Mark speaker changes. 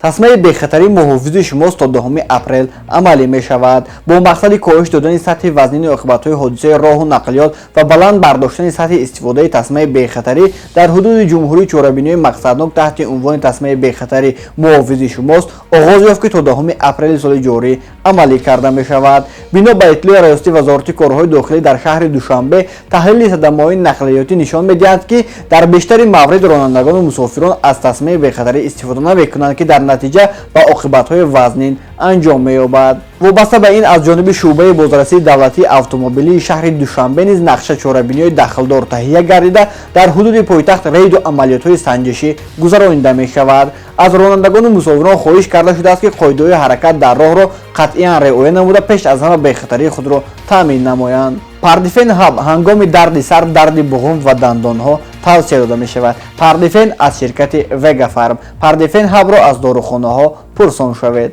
Speaker 1: тасмаи бехатарӣ муҳофизи шумост то 2 апрел амалӣ мешавад. бо мақсади коҳиш додани сатҳи вазнини оқибатҳои ҳодисаи роҳу нақлиёт ва баланд бардоштани сатҳи истифодаи тасмаи бехатарӣ дар ҳудуди ҷумҳурии чорабиниҳои мақсаднок таҳти унвони тасмаи бехатарӣ муҳофизи шумост оғоз ёфт, ки то 2 апрели соли ҷорӣ амалӣ карда мешавад. бино ба итлои раёсати вазорати корҳои дохилӣ дар шаҳри Душанбе, таҳлили садамаҳои нақлиётӣ нишон медиҳад, ки дар бештари маврид ронандагону мусофирон аз тасмаи бехатарӣ истифода намекунанд, ки дар натиҷа ба оқибатҳои вазнин анҷом меёбад. вобаста ба ин аз ҷониби шуъбаи бозрасии давлатии автомобилии шаҳри Душанбе низ нақша чорабиниҳои дахлдор таҳия гардида, дар ҳудуди пойтахт рейду амалиётҳои санҷишӣ гузаронида мешавад. аз ронандагону мусофирон хоҳиш карда шудааст, ки қоидаҳои ҳаракат дар роҳро қатъиян риоя намуда, пеш аз ҳама бехатарии худро таъмин намоянд. Пардифен ҳаб ҳангоми дарди сар, дарди буғум ва дандонҳо тавсия дода мешавад. Пардифен аз ширкати Вегафарм. Пардифен ҳабро аз дорухонаҳо пурсон шавед.